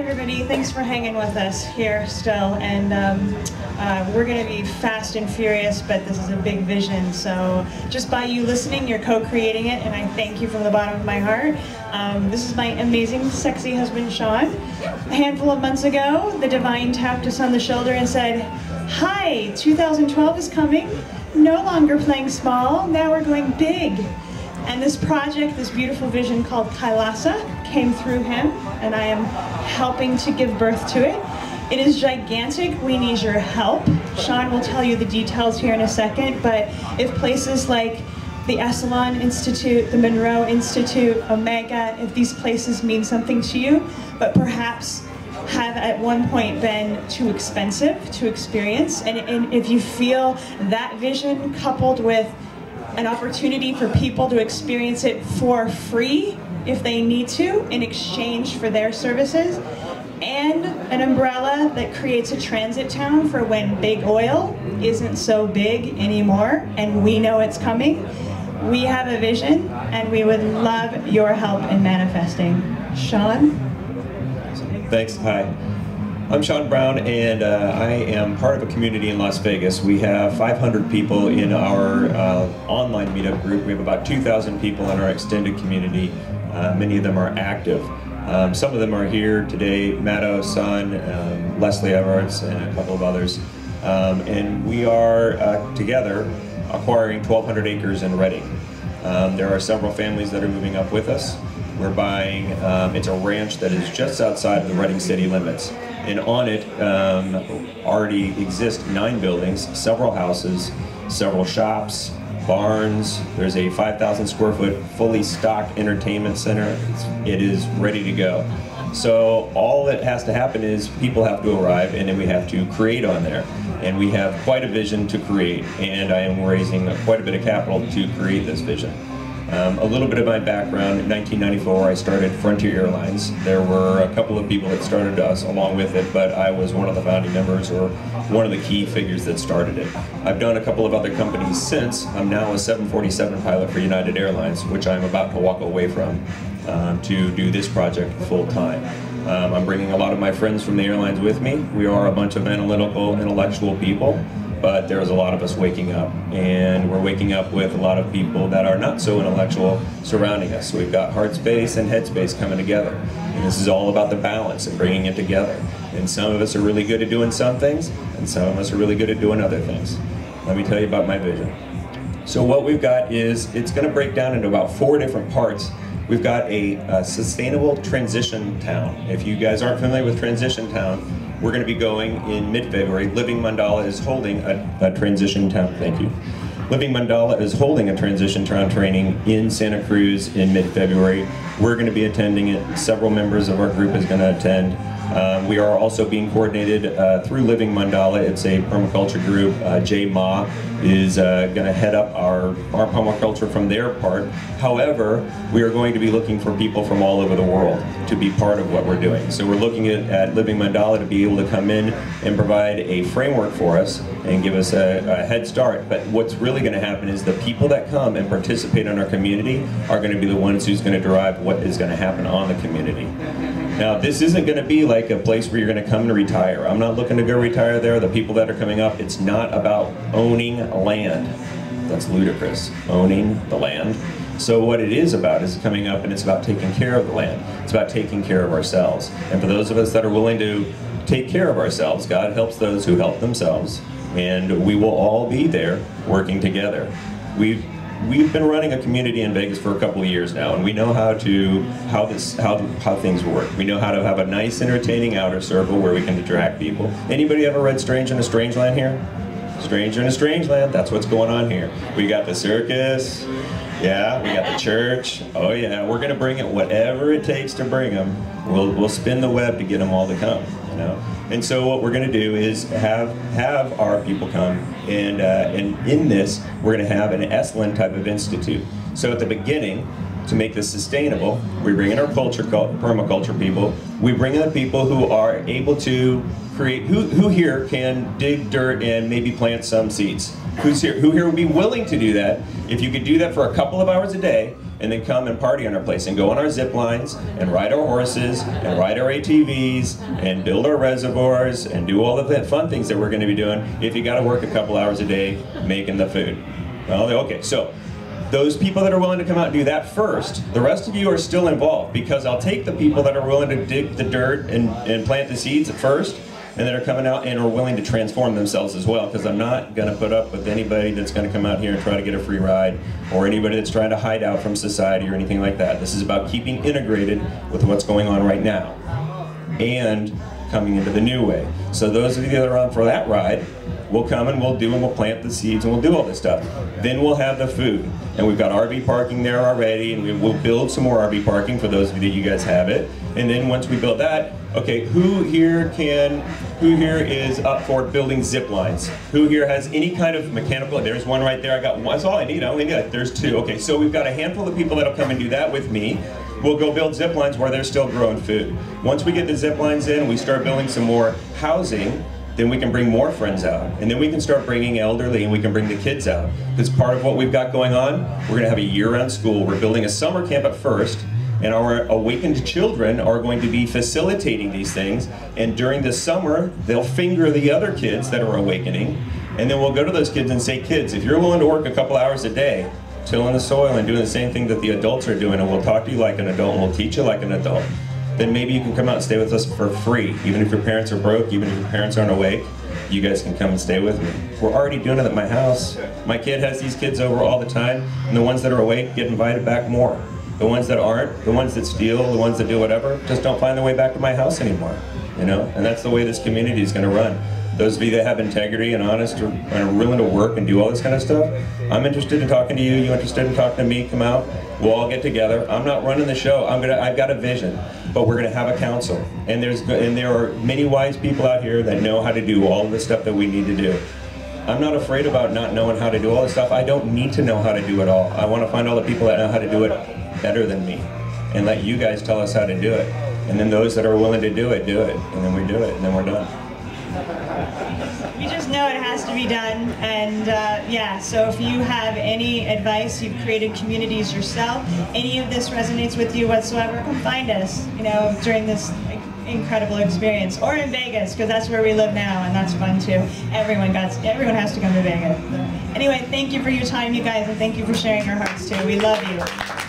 everybody. Thanks for hanging with us here still. And we're going to be fast and furious, but this is a big vision. So just by you listening, you're co-creating it, and I thank you from the bottom of my heart. This is my amazing, sexy husband, Sean. A handful of months ago, the divine tapped us on the shoulder and said, "Hi, 2012 is coming. No longer playing small, now we're going big." And this project, this beautiful vision called Kailasa, came through him, and I am helping to give birth to it. It is gigantic. We need your help. Sean will tell you the details here in a second, but if places like the Esalen Institute, the Monroe Institute, Omega, if these places mean something to you, but perhaps have at one point been too expensive to experience, and if you feel that vision coupled with an opportunity for people to experience it for free if they need to in exchange for their services, and an umbrella that creates a transit town for when big oil isn't so big anymore and we know it's coming. We have a vision and we would love your help in manifesting. Sean? Thanks. Hi. I'm Sean Brown, and I am part of a community in Las Vegas. We have 500 people in our online meetup group. We have about 2,000 people in our extended community. Many of them are active. Some of them are here today, Matto, Son, Leslie Everts, and a couple of others. And we are together acquiring 1,200 acres in Redding. There are several families that are moving up with us. We're buying, it's a ranch that is just outside of the Redding city limits. And on it already exist 9 buildings, several houses, several shops, barns. There's a 5,000 square foot fully stocked entertainment center. It is ready to go. So all that has to happen is people have to arrive, and then we have to create on there. And we have quite a vision to create, and I am raising quite a bit of capital to create this vision. A little bit of my background: in 1994 I started Frontier Airlines. There were a couple of people that started us along with it, but I was one of the founding members, or one of the key figures that started it. I've done a couple of other companies since. I'm now a 747 pilot for United Airlines, which I'm about to walk away from to do this project full time. I'm bringing a lot of my friends from the airlines with me. We are a bunch of analytical, intellectual people, but there's a lot of us waking up, and we're waking up with a lot of people that are not so intellectual surrounding us. So we've got heart space and head space coming together, and this is all about the balance and bringing it together. And some of us are really good at doing some things, and some of us are really good at doing other things. Let me tell you about my vision. So what we've got is, it's going to break down into about 4 different parts. We've got a sustainable transition town. If you guys aren't familiar with transition town, we're going to be going in mid-February. Living Mandala is holding a transition town. Thank you. Living Mandala is holding a transition town training in Santa Cruz in mid-February. We're going to be attending it. Several members of our group is going to attend. We are also being coordinated through Living Mandala. It's a permaculture group. Jay Ma is going to head up our permaculture from their part. However, we are going to be looking for people from all over the world to be part of what we're doing. So we're looking at Living Mandala to be able to come in and provide a framework for us and give us a head start. But what's really going to happen is the people that come and participate in our community are going to be the ones who's going to drive what is going to happen on the community. Now, this isn't going to be like a place where you're going to come and retire. I'm not looking to go retire there. The people that are coming up, it's not about owning land. That's ludicrous, owning the land. So what it is about is coming up, and it's about taking care of the land. It's about taking care of ourselves. And for those of us that are willing to take care of ourselves, God helps those who help themselves. And we will all be there working together. We've been running a community in Vegas for a couple of years now, and we know how things work. We know how to have a nice, entertaining outer circle where we can attract people. Anybody ever read Stranger in a Strange Land here? Stranger in a Strange Land, that's what's going on here. We got the circus, yeah, we got the church. Oh yeah, we're gonna bring it, whatever it takes to bring them. We'll spin the web to get them all to come, you know? And so what we're going to do is have our people come, and in this, we're going to have an Esalen type of institute. So at the beginning, to make this sustainable, we bring in our permaculture people. We bring in the people who are able to create, who here can dig dirt and maybe plant some seeds? Who here would be willing to do that? If you could do that for a couple of hours a day, and then come and party on our place and go on our zip lines and ride our horses and ride our ATVs and build our reservoirs and do all the fun things that we're going to be doing if you got to work a couple hours a day making the food. Well, okay, so those people that are willing to come out and do that first, the rest of you are still involved, because I'll take the people that are willing to dig the dirt and plant the seeds at first, and that are coming out and are willing to transform themselves as well, because I'm not going to put up with anybody that's going to come out here and try to get a free ride, or anybody that's trying to hide out from society or anything like that. This is about keeping integrated with what's going on right now and coming into the new way. So those of you that are on for that ride, we'll come and we'll plant the seeds and we'll do all this stuff. Then we'll have the food, and we've got RV parking there already, and we'll build some more RV parking for those of you guys have it. And then once we build that, okay, who here is up for building zip lines? Who here has any kind of mechanical? There's one right there. I got one. That's all I need. I only need it. There's two. Okay, so we've got a handful of people that'll come and do that with me. We'll go build zip lines where they're still growing food. Once we get the zip lines in, we start building some more housing. Then we can bring more friends out, and then we can start bringing elderly, and we can bring the kids out. Because part of what we've got going on, we're going to have a year-round school. We're building a summer camp at first, and our awakened children are going to be facilitating these things. And during the summer, they'll finger the other kids that are awakening, and then we'll go to those kids and say, kids, if you're willing to work a couple hours a day, tilling the soil and doing the same thing that the adults are doing, and we'll talk to you like an adult, and we'll teach you like an adult, then maybe you can come out and stay with us for free. Even if your parents are broke, even if your parents aren't awake, you guys can come and stay with me. We're already doing it at my house. My kid has these kids over all the time, and the ones that are awake get invited back more. The ones that aren't, the ones that steal, the ones that do whatever, just don't find their way back to my house anymore. You know, and that's the way this community is going to run. Those of you that have integrity and honest and are willing to work and do all this kind of stuff, I'm interested in talking to you. You interested in talking to me? Come out. We'll all get together. I'm not running the show. I've got a vision, but we're going to have a council, and there are many wise people out here that know how to do all of the stuff that we need to do. I'm not afraid about not knowing how to do all this stuff. I don't need to know how to do it all. I want to find all the people that know how to do it better than me, and let you guys tell us how to do it. And then those that are willing to do it, and then we do it, and then we're done. We just know it has to be done, and yeah, so if you have any advice, you've created communities yourself, any of this resonates with you whatsoever, come find us, you know, during this incredible experience, or in Vegas, because that's where we live now, and that's fun too. Everyone has to come to Vegas. Anyway, thank you for your time, you guys, and thank you for sharing your hearts too. We love you.